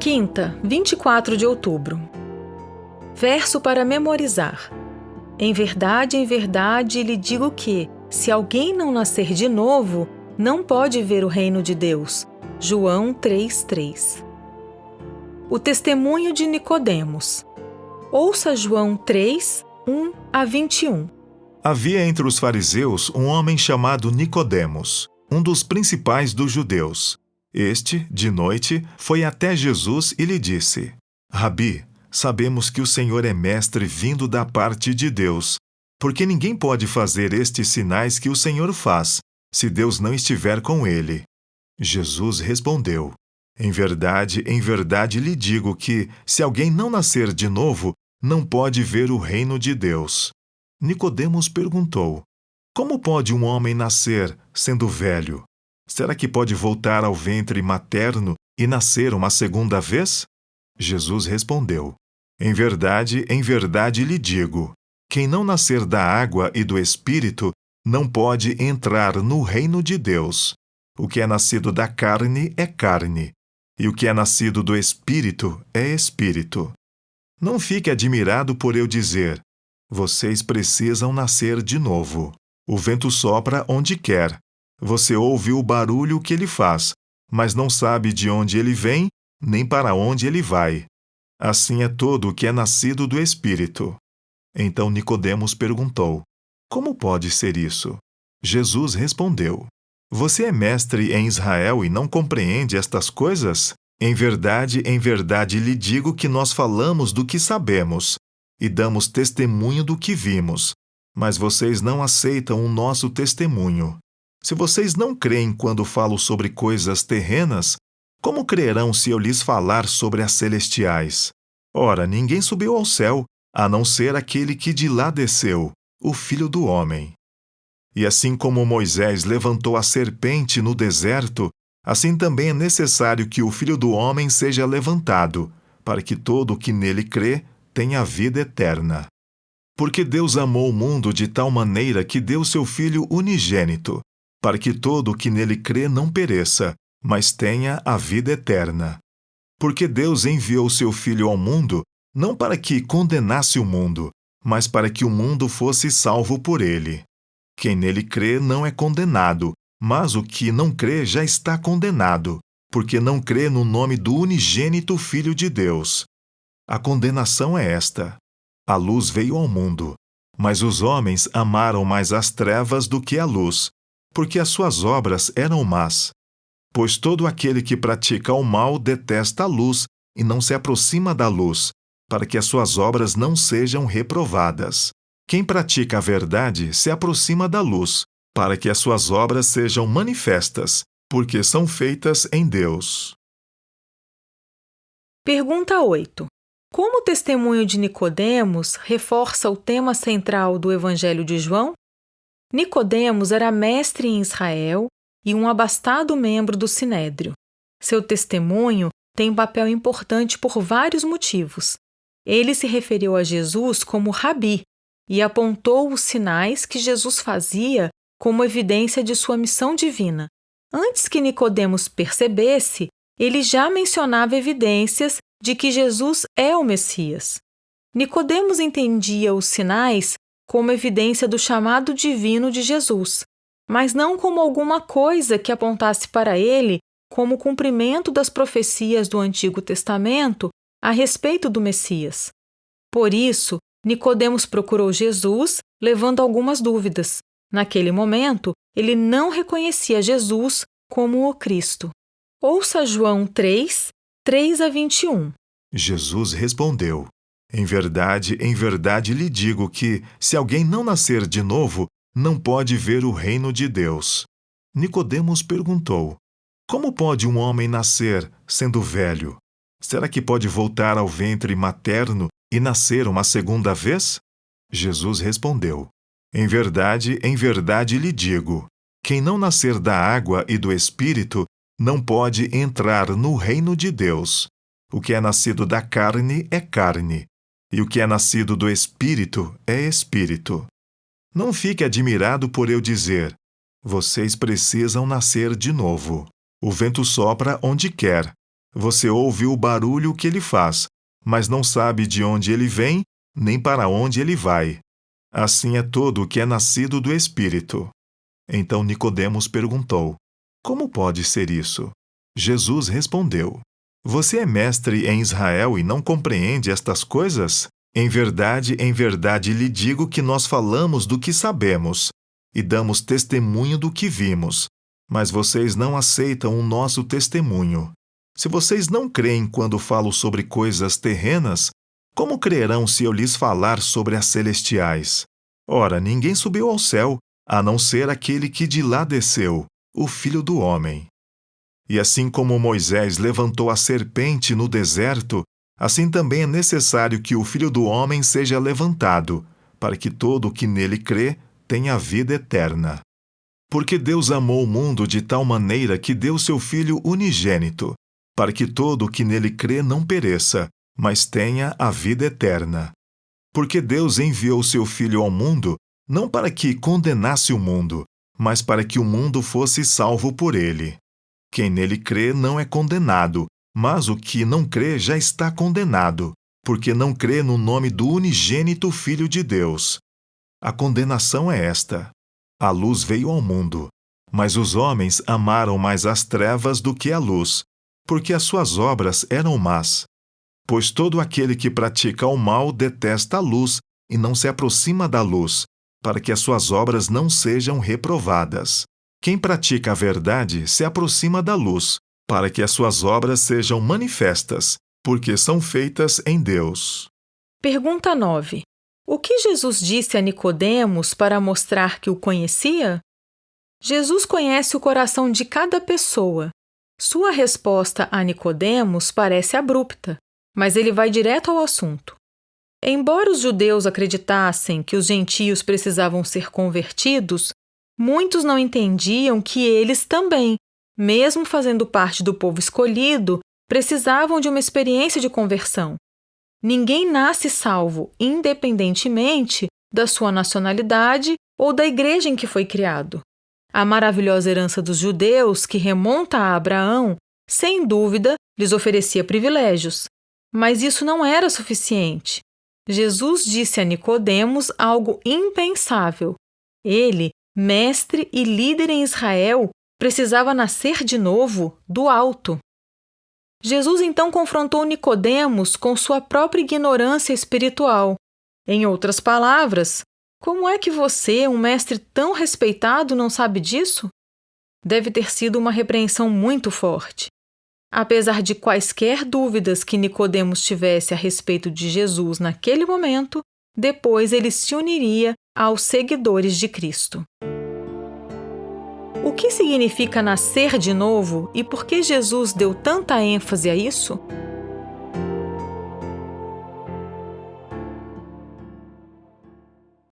Quinta, 24 de outubro. Verso para memorizar. Em verdade, lhe digo que, se alguém não nascer de novo, não pode ver o reino de Deus. João 3:3. O testemunho de Nicodemos. Ouça João 3, 1 a 21. Havia entre os fariseus um homem chamado Nicodemos, um dos principais dos judeus. Este, de noite, foi até Jesus e lhe disse: Rabi, sabemos que o Senhor é mestre vindo da parte de Deus, porque ninguém pode fazer estes sinais que o Senhor faz, se Deus não estiver com ele. Jesus respondeu: em verdade lhe digo que, se alguém não nascer de novo, não pode ver o reino de Deus. Nicodemos perguntou: como pode um homem nascer, sendo velho? Será que pode voltar ao ventre materno e nascer uma segunda vez? Jesus respondeu: em verdade lhe digo, quem não nascer da água e do Espírito não pode entrar no reino de Deus. O que é nascido da carne é carne, e o que é nascido do Espírito é Espírito. Não fique admirado por eu dizer: vocês precisam nascer de novo. O vento sopra onde quer. Você ouve o barulho que ele faz, mas não sabe de onde ele vem, nem para onde ele vai. Assim é todo o que é nascido do Espírito. Então Nicodemos perguntou: como pode ser isso? Jesus respondeu: você é mestre em Israel e não compreende estas coisas? Em verdade lhe digo que nós falamos do que sabemos e damos testemunho do que vimos, mas vocês não aceitam o nosso testemunho. Se vocês não creem quando falo sobre coisas terrenas, como crerão se eu lhes falar sobre as celestiais? Ora, ninguém subiu ao céu, a não ser aquele que de lá desceu, o Filho do Homem. E assim como Moisés levantou a serpente no deserto, assim também é necessário que o Filho do Homem seja levantado, para que todo o que nele crê tenha vida eterna. Porque Deus amou o mundo de tal maneira que deu seu Filho unigênito, para que todo o que nele crê não pereça, mas tenha a vida eterna. Porque Deus enviou seu Filho ao mundo, não para que condenasse o mundo, mas para que o mundo fosse salvo por ele. Quem nele crê não é condenado, mas o que não crê já está condenado, porque não crê no nome do unigênito Filho de Deus. A condenação é esta: a luz veio ao mundo, mas os homens amaram mais as trevas do que a luz, porque as suas obras eram más. Pois todo aquele que pratica o mal detesta a luz e não se aproxima da luz, para que as suas obras não sejam reprovadas. Quem pratica a verdade se aproxima da luz, para que as suas obras sejam manifestas, porque são feitas em Deus. Pergunta 8. Como o testemunho de Nicodemos reforça o tema central do Evangelho de João? Nicodemos era mestre em Israel e um abastado membro do Sinédrio. Seu testemunho tem um papel importante por vários motivos. Ele se referiu a Jesus como Rabi e apontou os sinais que Jesus fazia como evidência de sua missão divina. Antes que Nicodemos percebesse, ele já mencionava evidências de que Jesus é o Messias. Nicodemos entendia os sinais como evidência do chamado divino de Jesus, mas não como alguma coisa que apontasse para ele como cumprimento das profecias do Antigo Testamento a respeito do Messias. Por isso, Nicodemos procurou Jesus, levando algumas dúvidas. Naquele momento, ele não reconhecia Jesus como o Cristo. Ouça João 3, 3 a 21. Jesus respondeu: em verdade lhe digo que, se alguém não nascer de novo, não pode ver o reino de Deus. Nicodemos perguntou: como pode um homem nascer, sendo velho? Será que pode voltar ao ventre materno e nascer uma segunda vez? Jesus respondeu: em verdade lhe digo, quem não nascer da água e do Espírito não pode entrar no reino de Deus. O que é nascido da carne é carne, e o que é nascido do Espírito é Espírito. Não fique admirado por eu dizer: vocês precisam nascer de novo. O vento sopra onde quer. Você ouve o barulho que ele faz, mas não sabe de onde ele vem, nem para onde ele vai. Assim é todo o que é nascido do Espírito. Então Nicodemos perguntou: Como pode ser isso? Jesus respondeu: Você é mestre em Israel e não compreende estas coisas? Em verdade lhe digo que nós falamos do que sabemos e damos testemunho do que vimos, mas vocês não aceitam o nosso testemunho. Se vocês não creem quando falo sobre coisas terrenas, como crerão se eu lhes falar sobre as celestiais? Ora, ninguém subiu ao céu, a não ser aquele que de lá desceu, o Filho do Homem. E assim como Moisés levantou a serpente no deserto, assim também é necessário que o Filho do Homem seja levantado, para que todo o que nele crê tenha vida eterna. Porque Deus amou o mundo de tal maneira que deu seu Filho unigênito, para que todo o que nele crê não pereça, mas tenha a vida eterna. Porque Deus enviou seu Filho ao mundo, não para que condenasse o mundo, mas para que o mundo fosse salvo por ele. Quem nele crê não é condenado, mas o que não crê já está condenado, porque não crê no nome do unigênito Filho de Deus. A condenação é esta: a luz veio ao mundo, mas os homens amaram mais as trevas do que a luz, porque as suas obras eram más. Pois todo aquele que pratica o mal detesta a luz e não se aproxima da luz, para que as suas obras não sejam reprovadas. Quem pratica a verdade se aproxima da luz, para que as suas obras sejam manifestas, porque são feitas em Deus. Pergunta 9. O que Jesus disse a Nicodemos para mostrar que o conhecia? Jesus conhece o coração de cada pessoa. Sua resposta a Nicodemos parece abrupta, mas ele vai direto ao assunto. Embora os judeus acreditassem que os gentios precisavam ser convertidos, muitos não entendiam que eles também, mesmo fazendo parte do povo escolhido, precisavam de uma experiência de conversão. Ninguém nasce salvo, independentemente da sua nacionalidade ou da igreja em que foi criado. A maravilhosa herança dos judeus, que remonta a Abraão, sem dúvida, lhes oferecia privilégios. Mas isso não era suficiente. Jesus disse a Nicodemos algo impensável. Ele, mestre e líder em Israel, precisava nascer de novo do alto. Jesus então confrontou Nicodemos com sua própria ignorância espiritual. Em outras palavras, como é que você, um mestre tão respeitado, não sabe disso? Deve ter sido uma repreensão muito forte. Apesar de quaisquer dúvidas que Nicodemos tivesse a respeito de Jesus naquele momento, depois ele se uniria aos seguidores de Cristo. O que significa nascer de novo e por que Jesus deu tanta ênfase a isso?